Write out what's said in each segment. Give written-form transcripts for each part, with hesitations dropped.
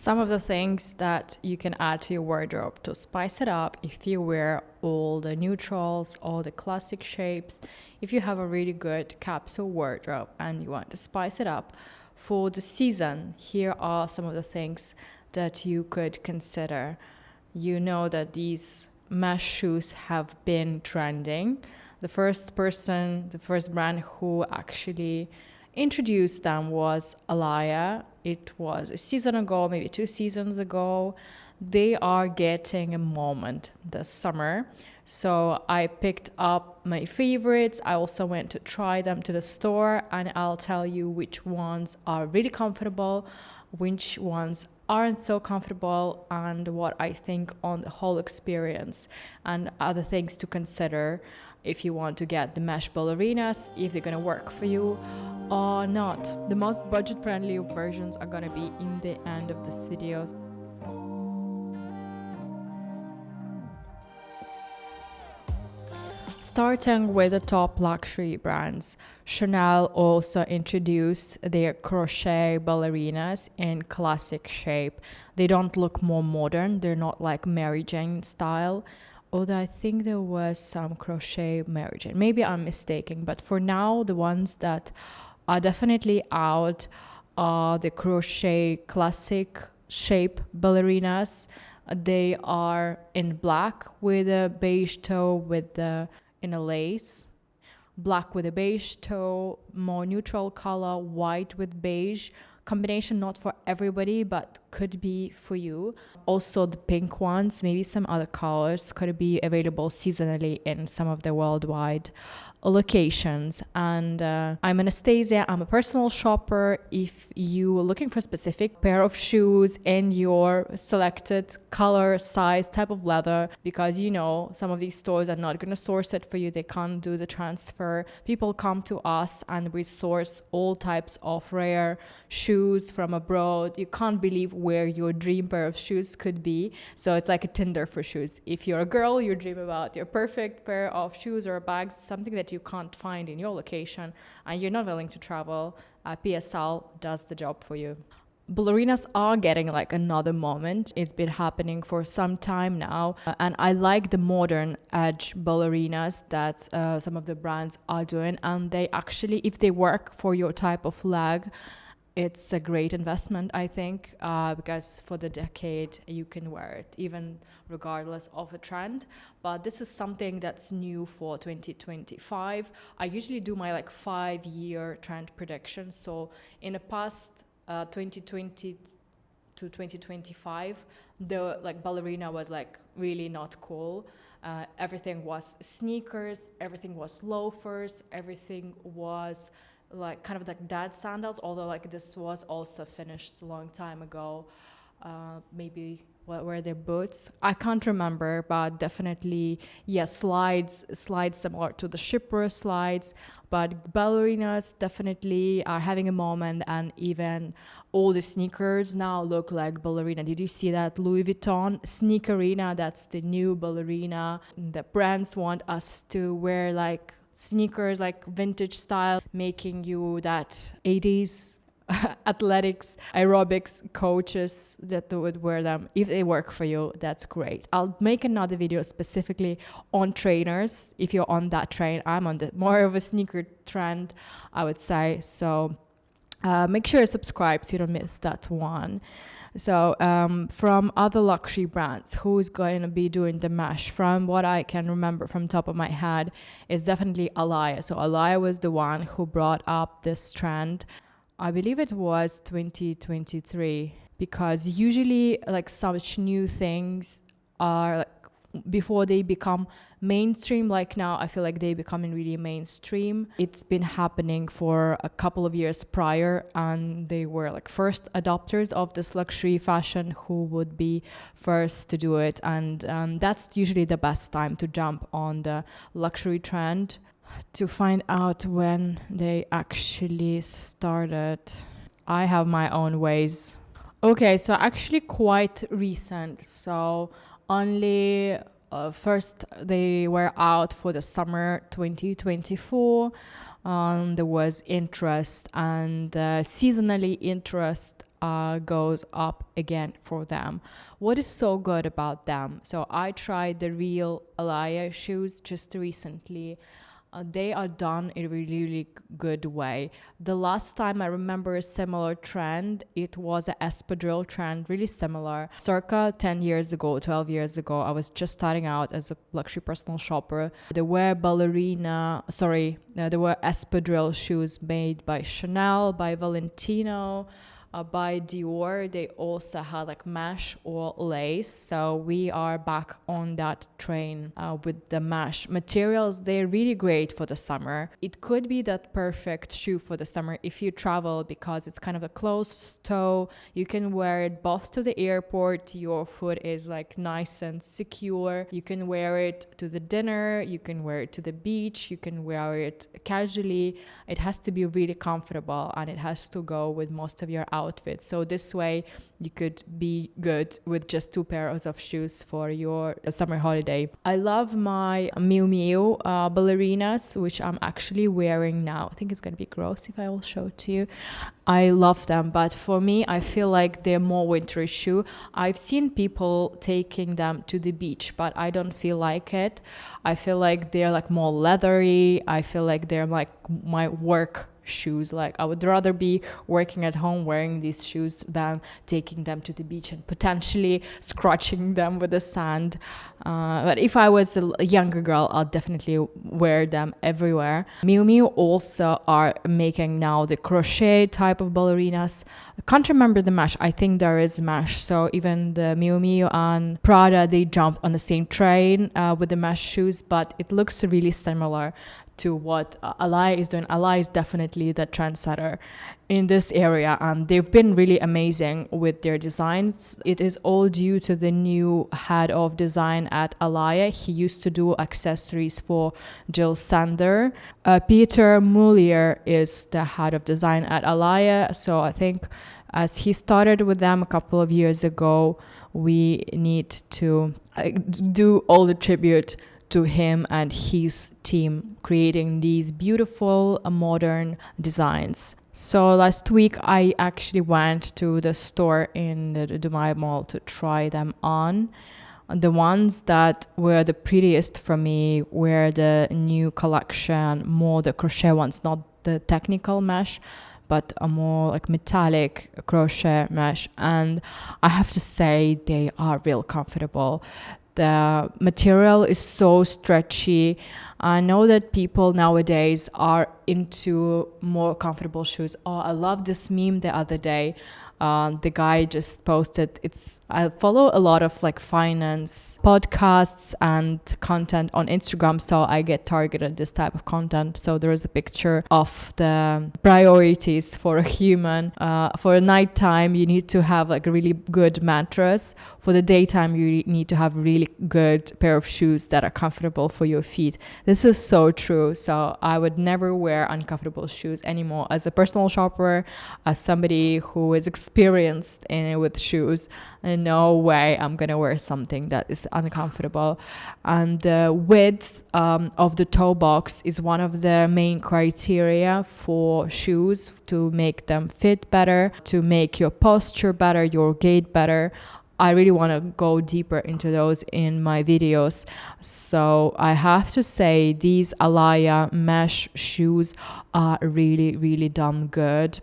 Some of the things that you can add to your wardrobe to spice it up if you wear all the neutrals, all the classic shapes, if you have a really good capsule wardrobe and you want to spice it up for the season, here are some of the things that you could consider. You know that these mesh shoes have been trending. The first brand who actually introduced them was Alaia. It was a season ago, maybe 2 seasons ago. They are getting a moment this summer. So I picked up my favorites. I also went to try them to the store, and I'll tell you which ones are really comfortable, which ones aren't so comfortable, and what I think on the whole experience, and other things to consider if you want to get the mesh ballerinas, if they're gonna work for you or not. The most budget-friendly versions are gonna be in the end of this video. Starting with the top luxury brands, Chanel also introduced their crochet ballerinas in classic shape. They don't look more modern, they're not like Mary Jane style, although I think there was some crochet Mary Jane. Maybe I'm mistaken, but for now, the ones that are definitely out are the crochet classic shape ballerinas. They are in black with a beige toe in a lace, black with a beige toe, more neutral color, white with beige. Combination not for everybody, but could be for you. Also the pink ones, maybe some other colors could be available seasonally in some of the worldwide locations. And I'm Anastasia. I'm a personal shopper. If you are looking for a specific pair of shoes in your selected color, size, type of leather, because you know some of these stores are not going to source it for you, they can't do the transfer. People come to us and we source all types of rare shoes from abroad. You can't believe where your dream pair of shoes could be. So it's like a Tinder for shoes. If you're a girl, you dream about your perfect pair of shoes or bags, something that you can't find in your location and you're not willing to travel. PSL does the job for you. Ballerinas are getting like another moment. It's been happening for some time now. And I like the modern edge ballerinas that some of the brands are doing. And they actually, if they work for your type of leg, it's a great investment, I think, because for the decade you can wear it, even regardless of a trend. But this is something that's new for 2025. I usually do my like 5-year trend predictions. So in the past 2020 to 2025, the like ballerina was like really not cool. Everything was sneakers, everything was loafers, everything was like kind of like dad sandals, although like this was also finished a long time ago. Maybe what were their boots? I can't remember, but definitely, yes, slides similar to the shipper slides. But ballerinas definitely are having a moment, and even all the sneakers now look like ballerina. Did you see that Louis Vuitton sneakerina? That's the new ballerina. The brands want us to wear like sneakers, like vintage style, making you that 80s athletics, aerobics coaches that would wear them. If they work for you, that's great. I'll make another video specifically on trainers. If you're on that train, I'm on the more of a sneaker trend, I would say. So make sure you subscribe so you don't miss that one. So from other luxury brands, who's going to be doing the mesh? From what I can remember from top of my head, it's definitely Alaia. So Alaia was the one who brought up this trend. I believe it was 2023, because usually like such new things are like before they become mainstream. Like now I feel like they becoming really mainstream. It's been happening for a couple of years prior, and they were like first adopters of this luxury fashion who would be first to do it. And that's usually the best time to jump on the luxury trend. To find out when they actually started, I have my own ways. Okay, so actually quite recent. So only first they were out for the summer 2024. There was interest, and seasonally interest goes up again for them. What is so good about them? So I tried the real Alaia shoes just recently. They are done in a really, really good way. The last time I remember a similar trend, it was an espadrille trend, really similar. Circa 10 years ago, 12 years ago, I was just starting out as a luxury personal shopper. There were there were espadrille shoes made by Chanel, by Valentino, by Dior. They also had like mesh or lace, so we are back on that train with the mesh materials. They're really great for the summer. It could be that perfect shoe for the summer if you travel, because it's kind of a closed toe. You can wear it both to the airport, your foot is like nice and secure. You can wear it to the dinner, you can wear it to the beach, you can wear it casually. It has to be really comfortable and it has to go with most of your outfit. So this way you could be good with just 2 pairs of shoes for your summer holiday. I love my Miu Miu ballerinas, which I'm actually wearing now. I think it's going to be gross if I will show it to you. I love them, but for me, I feel like they're more wintry shoe. I've seen people taking them to the beach, but I don't feel like it. I feel like they're like more leathery. I feel like they're like my work shoes. Like I would rather be working at home wearing these shoes than taking them to the beach and potentially scratching them with the sand. But if I was a younger girl, I'll definitely wear them everywhere. Miu Miu also are making now the crochet type of ballerinas. I can't remember the mesh. I think there is mesh. So even the Miu Miu and Prada, they jump on the same train with the mesh shoes, but it looks really similar to what Alaia is doing. Alaia is definitely the trendsetter in this area, and they've been really amazing with their designs. It is all due to the new head of design at Alaia. He used to do accessories for Jill Sander. Peter Mulier is the head of design at Alaia. So I think as he started with them a couple of years ago, we need to do all the tribute to him and his team creating these beautiful modern designs. So last week I actually went to the store in the Dubai Mall to try them on. The ones that were the prettiest for me were the new collection, more the crochet ones, not the technical mesh, but a more like metallic crochet mesh. And I have to say they are real comfortable. The material is so stretchy. I know that people nowadays are into more comfortable shoes. Oh, I love this meme the other day. The guy just posted, I follow a lot of like finance podcasts and content on Instagram, so I get targeted this type of content. So there is a picture of the priorities for a human. For a nighttime, you need to have like a really good mattress. For the daytime, you need to have a really good pair of shoes that are comfortable for your feet. This is so true. So I would never wear uncomfortable shoes anymore. As a personal shopper, as somebody who is experienced with shoes, and no way I'm gonna wear something that is uncomfortable. And the width of the toe box is one of the main criteria for shoes to make them fit better, to make your posture better, your gait better. I really want to go deeper into those in my videos. So I have to say these Alaia mesh shoes are really, really damn good.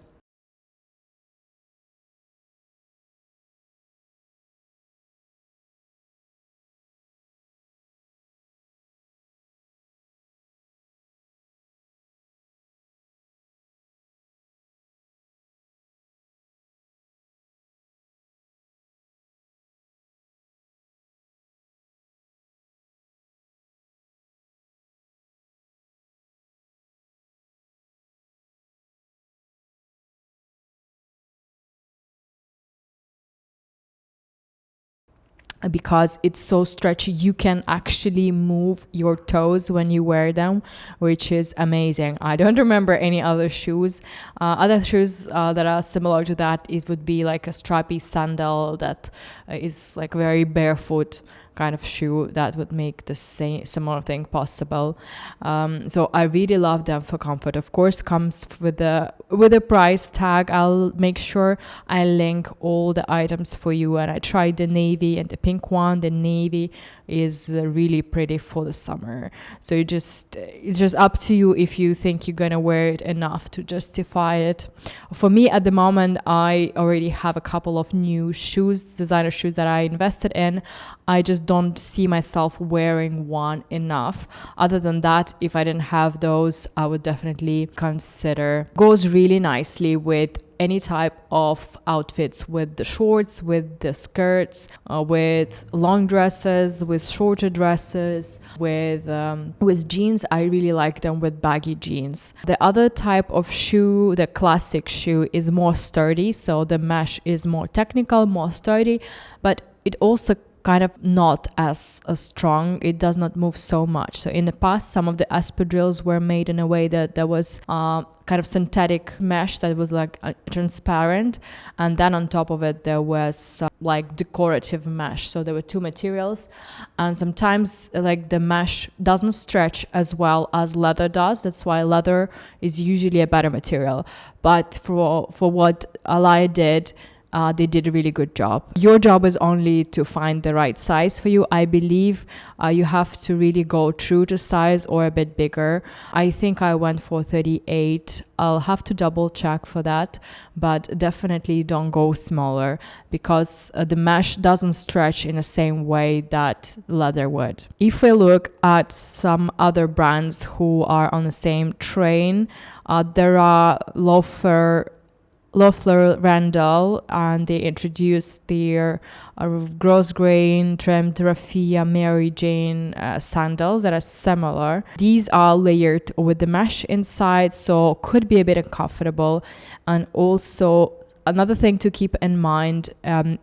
Because it's so stretchy, you can actually move your toes when you wear them, which is amazing. I don't remember any other shoes. Other shoes that are similar to that, it would be like a strappy sandal that is like very barefoot kind of shoe that would make the same similar thing possible. So I really love them for comfort. Of course, comes with a price tag. I'll make sure I link all the items for you. And I tried the navy and the pink one. The navy is really pretty for the summer. So it's just up to you if you think you're gonna wear it enough to justify it. For me at the moment, I already have a couple of new shoes, designer shoes that I invested in. I just don't see myself wearing one enough. Other than that, if I didn't have those, I would definitely consider. Goes really nicely with any type of outfits, with the shorts, with the skirts, with long dresses, with shorter dresses, with jeans. I really like them with baggy jeans. The other type of shoe, the classic shoe, is more sturdy. So the mesh is more technical, more sturdy, but it also kind of not as strong. It does not move so much. So in the past, some of the espadrilles were made in a way that there was kind of synthetic mesh that was like transparent, and then on top of it there was like decorative mesh. So there were two materials, and sometimes like the mesh doesn't stretch as well as leather does. That's why leather is usually a better material. But for what Alaia did, they did a really good job. Your job is only to find the right size for you. I believe you have to really go true to size or a bit bigger. I think I went for 38. I'll have to double check for that, but definitely don't go smaller because the mesh doesn't stretch in the same way that leather would. If we look at some other brands who are on the same train, there are Loeffler Randall, and they introduced their gross grain trimmed raffia Mary Jane sandals that are similar. These are layered with the mesh inside, so could be a bit uncomfortable. And also another thing to keep in mind,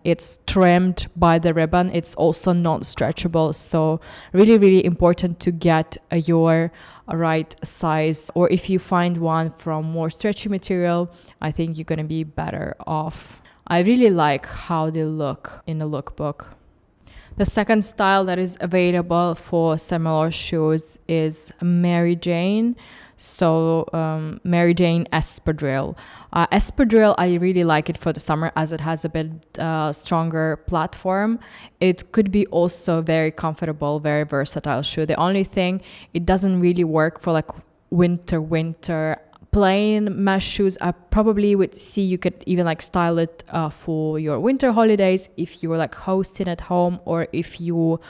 it's trimmed by the ribbon. It's also non-stretchable, so really, really important to get your right size, or if you find one from more stretchy material, I think you're gonna be better off. I really like how they look in the lookbook. The second style that is available for similar shoes is Mary Jane. So Mary Jane espadrille. Espadrille, I really like it for the summer as it has a bit stronger platform. It could be also very comfortable, very versatile shoe. The only thing, it doesn't really work for like winter. Plain mesh shoes, I probably would see you could even like style it for your winter holidays if you were like hosting at home, or if you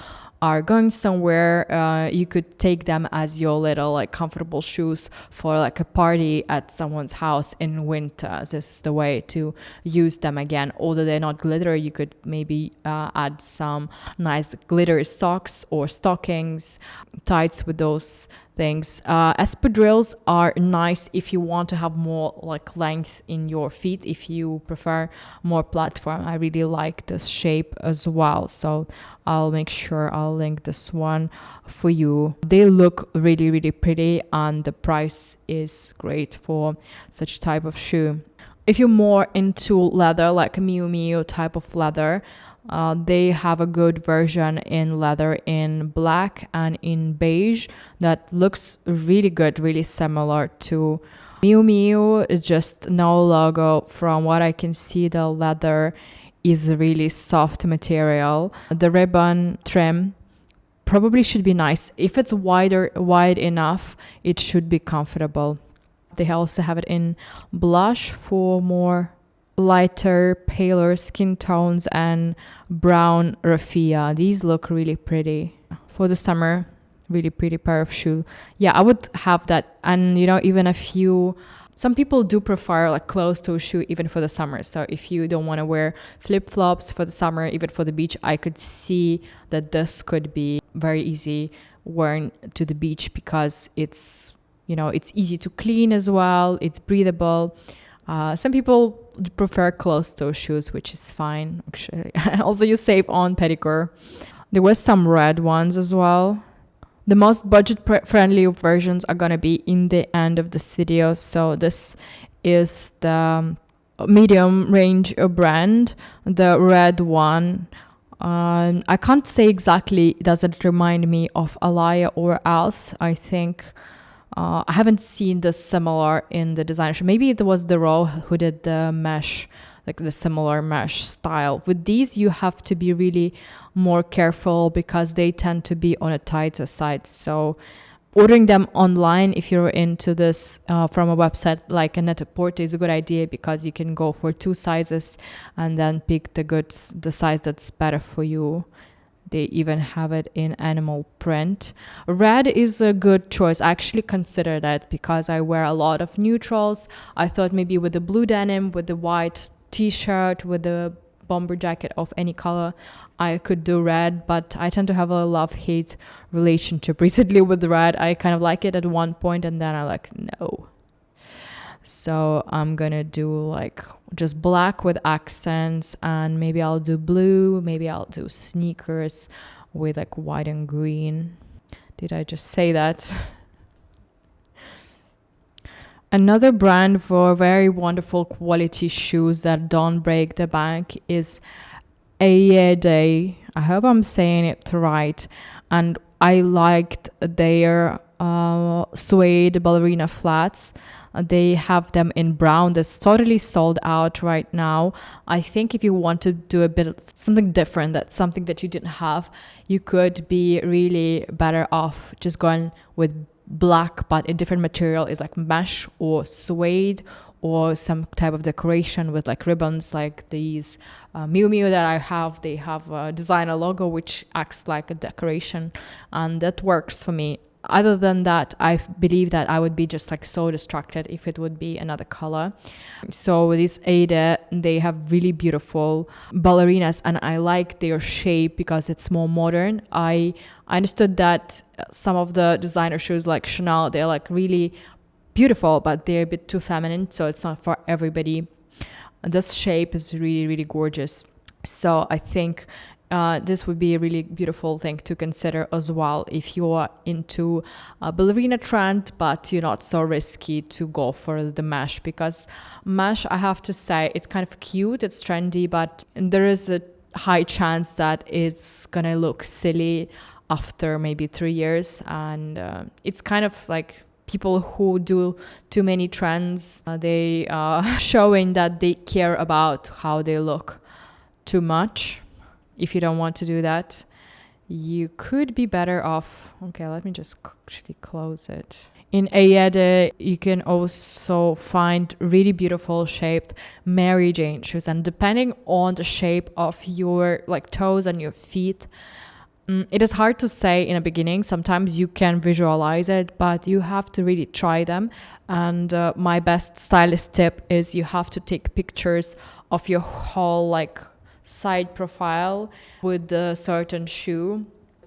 are going somewhere, you could take them as your little like comfortable shoes for like a party at someone's house in winter. This is the way to use them again. Although they're not glitter, you could maybe add some nice glitter socks or stockings, tights with those things. Espadrilles are nice if you want to have more like length in your feet, if you prefer more platform. I really like this shape as well, so I'll make sure I'll link this one for you. They look really, really pretty, and the price is great for such type of shoe. If you're more into leather, like Miu Miu type of leather, they have a good version in leather in black and in beige that looks really good, really similar to Miu Miu. It's just no logo. From what I can see, the leather is a really soft material. The ribbon trim probably should be nice. If it's wide enough, it should be comfortable. They also have it in blush for more lighter, paler skin tones, and brown raffia. These look really pretty for the summer. Really pretty pair of shoe. Yeah, I would have that. And even some people do prefer like closed-toe shoe even for the summer. So if you don't want to wear flip-flops for the summer, even for the beach, I could see that this could be very easy worn to the beach because it's easy to clean as well. It's breathable. Some people prefer closed-toe shoes, which is fine, actually. Also, you save on pedicure. There were some red ones as well. The most budget-friendly versions are going to be in the end of this video. So this is the medium range brand. The red one I can't say exactly, does it remind me of Alaia or else. I think I haven't seen the similar in the design. Maybe it was the Raw who did the mesh, like the similar mesh style. With these, you have to be really more careful because they tend to be on a tighter side. So ordering them online, if you're into this from a website like a Net-a-Porter, is a good idea because you can go for 2 sizes and then pick the size that's better for you. They even have it in animal print. Red is a good choice. I actually consider that because I wear a lot of neutrals. I thought maybe with the blue denim, with the white t-shirt, with the bomber jacket of any color, I could do red, but I tend to have a love-hate relationship recently with red. I kind of like it at one point and then I like, no. So I'm gonna do like just black with accents, and maybe I'll do blue, maybe I'll do sneakers with like white and green. Did I just say that? Another brand for very wonderful quality shoes that don't break the bank is Aeyde. I hope I'm saying it right. And I liked their suede ballerina flats. They have them in brown. That's totally sold out right now. I think if you want to do a bit of something different, that's something that you didn't have, you could be really better off just going with black, but a different material is like mesh or suede or some type of decoration with like ribbons like these Miu Miu that I have. They have a designer logo which acts like a decoration, and that works for me. Other than that, I believe that I would be just like so distracted if it would be another color. So these Aeyde, they have really beautiful ballerinas, and I like their shape because it's more modern. I understood that some of the designer shoes like Chanel, they're like really beautiful, but they're a bit too feminine, so it's not for everybody. This shape is really, really gorgeous. So I think this would be a really beautiful thing to consider as well if you're into a ballerina trend, but you're not so risky to go for the mesh, because mesh, I have to say, it's kind of cute, it's trendy, but there is a high chance that it's gonna look silly after maybe 3 years. And it's kind of like people who do too many trends, they are showing that they care about how they look too much. If you don't want to do that, you could be better off. Okay, let me just actually close it. In Aeyde, you can also find really beautiful shaped Mary Jane shoes, and depending on the shape of your like toes and your feet, it is hard to say in the beginning. Sometimes you can visualize it, but you have to really try them. And my best stylist tip is you have to take pictures of your whole like side profile with a certain shoe,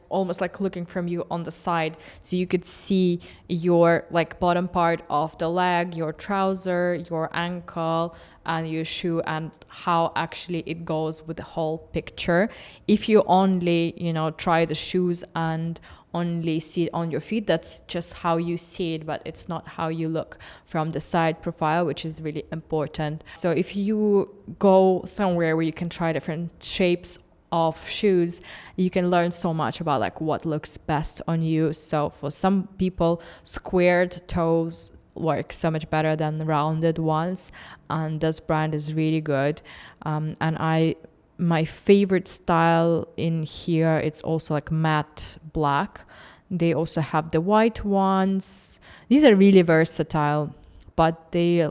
almost like looking from you on the side, so you could see your like bottom part of the leg, your trouser, your ankle, and your shoe, and how actually it goes with the whole picture. If you only try the shoes and only see it on your feet, that's just how you see it, but it's not how you look from the side profile, which is really important. So if you go somewhere where you can try different shapes of shoes, you can learn so much about like what looks best on you. So for some people, squared toes work so much better than rounded ones, and this brand is really good. And my favorite style in here, it's also like matte black. They also have the white ones. These are really versatile, but they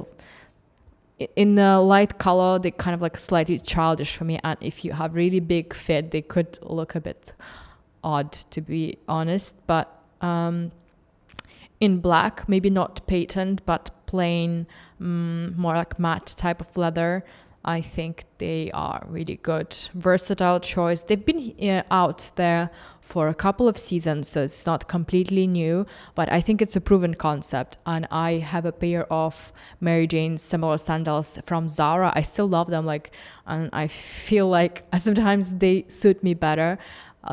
in the light color, they kind of like slightly childish for me, and if you have really big fit, they could look a bit odd, to be honest. But in black, maybe not patent, but plain, more like matte type of leather, I think they are really good. Versatile choice. They've been out there for a couple of seasons, so it's not completely new, but I think it's a proven concept. And I have a pair of Mary Jane's similar sandals from Zara. I still love them, and I feel like sometimes they suit me better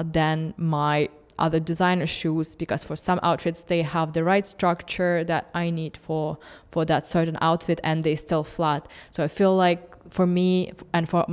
than my other designer shoes, because for some outfits they have the right structure that I need for that certain outfit, and they still flat. So I feel like for me and for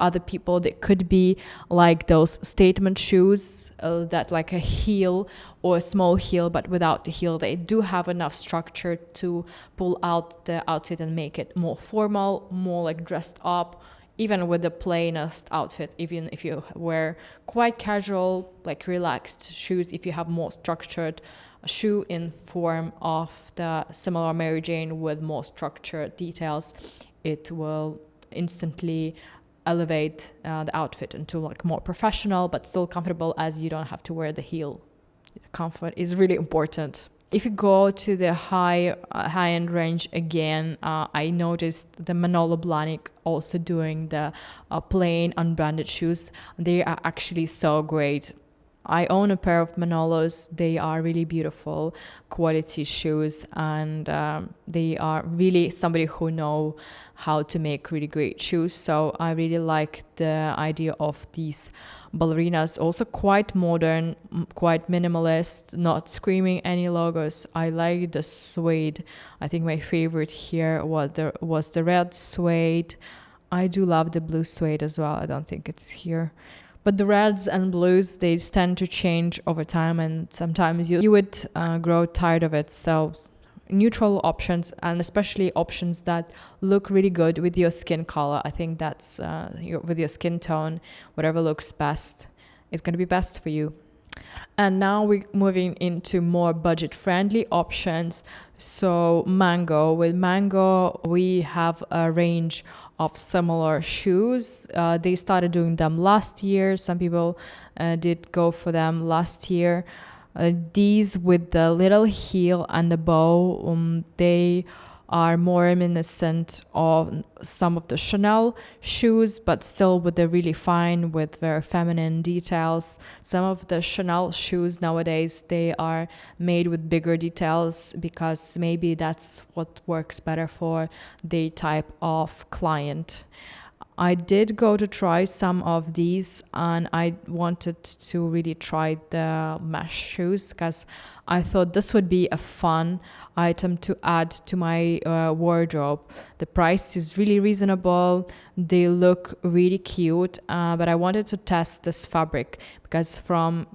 other people, they could be like those statement shoes that like a heel or a small heel, but without the heel. They do have enough structure to pull out the outfit and make it more formal, more like dressed up, even with the plainest outfit. Even if you wear quite casual, like relaxed shoes, if you have more structured shoe in form of the similar Mary Jane with more structured details, it will instantly elevate the outfit into like more professional but still comfortable, as you don't have to wear the heel. Comfort is really important. If you go to the high-end range again, I noticed the Manolo Blahnik also doing the plain unbranded shoes. They are actually so great. I own a pair of Manolos. They are really beautiful quality shoes, and they are really somebody who know how to make really great shoes. So I really like the idea of these ballerinas, also quite modern, quite minimalist, not screaming any logos. I like the suede. I think my favorite here was the red suede. I do love the blue suede as well. I don't think it's here. But the reds and blues, they tend to change over time, and sometimes you would grow tired of it. So neutral options, and especially options that look really good with your skin color. I think that's with your skin tone, whatever looks best, it's going to be best for you. And now we're moving into more budget-friendly options. So with Mango, we have a range of similar shoes. They started doing them last year. Some people did go for them last year. These with the little heel and the bow, they are more reminiscent of some of the Chanel shoes, but still with the really fine, with very feminine details. Some of the Chanel shoes nowadays, they are made with bigger details because maybe that's what works better for the type of client. I did go to try some of these, and I wanted to really try the mesh shoes because I thought this would be a fun item to add to my wardrobe. The price is really reasonable. They look really cute, but I wanted to test this fabric because from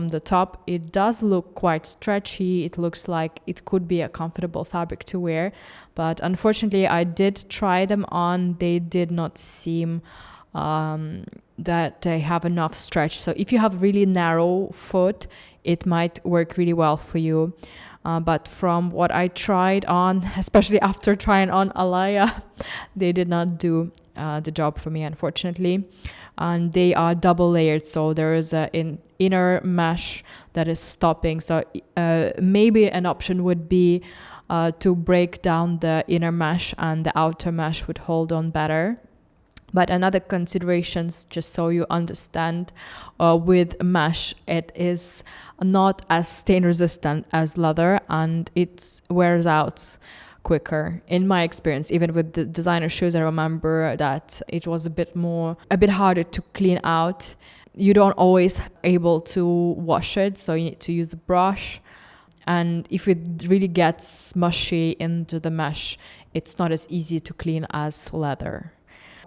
the top, it does look quite stretchy. It looks like it could be a comfortable fabric to wear, but unfortunately, I did try them on. They did not seem that they have enough stretch. So if you have really narrow foot, it might work really well for you. But from what I tried on, especially after trying on Alaia, they did not do the job for me, unfortunately. And they are double layered, so there is an inner mesh that is stopping. So maybe an option would be to break down the inner mesh, and the outer mesh would hold on better. But another considerations, just so you understand, with mesh, it is not as stain resistant as leather, and it wears out quicker. In my experience, even with the designer shoes, I remember that it was a bit harder to clean out. You don't always able to wash it, so you need to use the brush. And if it really gets mushy into the mesh, it's not as easy to clean as leather.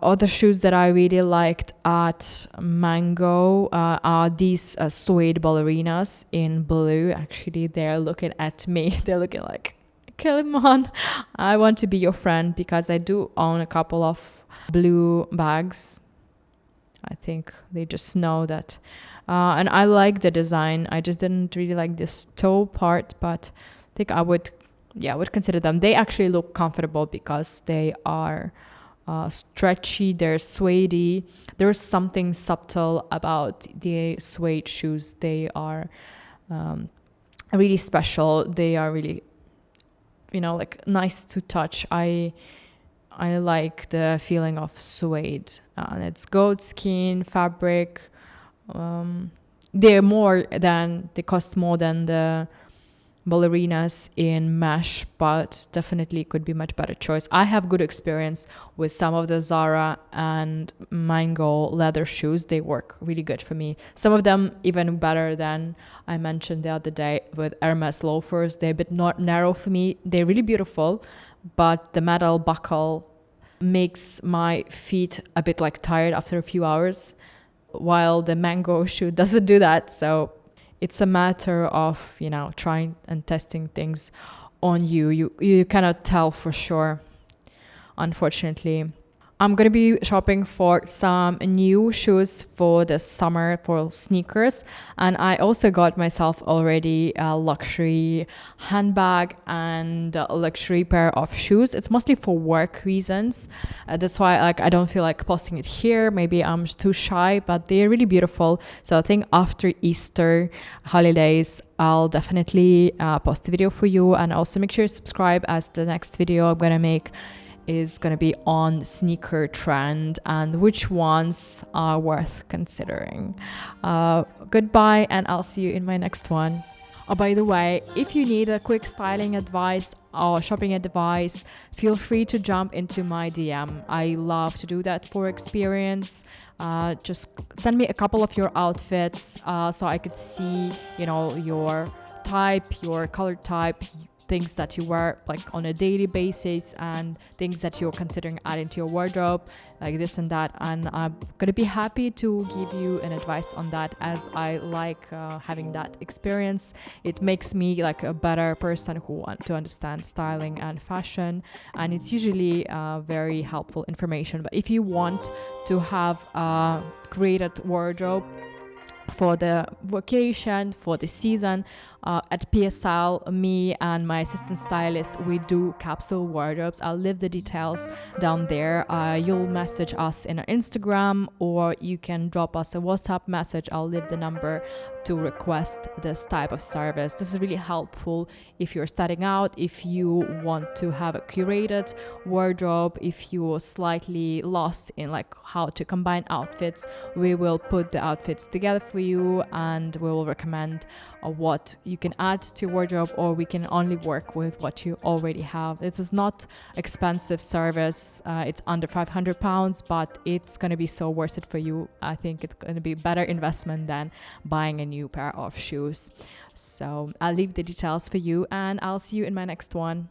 Other shoes that I really liked at Mango are these suede ballerinas in blue. Actually, they're looking at me. They're looking like, Kiliman, I want to be your friend, because I do own a couple of blue bags. I think they just know that. And I like the design. I just didn't really like this toe part, but I think I would consider them. They actually look comfortable because they are stretchy, they're suedey. There's something subtle about the suede shoes. They are really special. They are really, like nice to touch. I like the feeling of suede. And it's goat skin fabric. They cost more than the ballerinas in mesh, but definitely could be much better choice. I have good experience with some of the Zara and Mango leather shoes. They work really good for me. Some of them even better than I mentioned the other day with Hermes loafers. They're a bit not narrow for me. They're really beautiful, but the metal buckle makes my feet a bit like tired after a few hours, while the mango shoe doesn't do that. So it's a matter of, you know, trying and testing things on you. You cannot tell for sure, unfortunately. I'm going to be shopping for some new shoes for the summer, for sneakers. And I also got myself already a luxury handbag and a luxury pair of shoes. It's mostly for work reasons. That's why I don't feel like posting it here. Maybe I'm too shy, but they're really beautiful. So I think after Easter holidays, I'll definitely post a video for you. And also make sure you subscribe, as the next video I'm going to make is going to be on sneaker trend and which ones are worth considering. Goodbye, and I'll see you in my next one. Oh, by the way, if you need a quick styling advice or shopping advice, feel free to jump into my DM. I love to do that for experience. Just send me a couple of your outfits so I could see, you know, your type, your color type, things that you wear like on a daily basis, and things that you're considering adding to your wardrobe, like this and that. And I'm gonna be happy to give you an advice on that, as I like having that experience. It makes me like a better person who want to understand styling and fashion, and it's usually very helpful information. But if you want to have a created wardrobe for the vacation, for the season, at PSL, me and my assistant stylist, we do capsule wardrobes. I'll leave the details down there. You'll message us in our Instagram, or you can drop us a WhatsApp message. I'll leave the number to request this type of service. This is really helpful if you're starting out, if you want to have a curated wardrobe, if you're slightly lost in like how to combine outfits. We will put the outfits together for you, and we will recommend what you can add to your wardrobe, or we can only work with what you already have. This is not expensive service. It's under £500, but it's going to be so worth it for you. I think it's going to be a better investment than buying a new pair of shoes. So I'll leave the details for you, and I'll see you in my next one.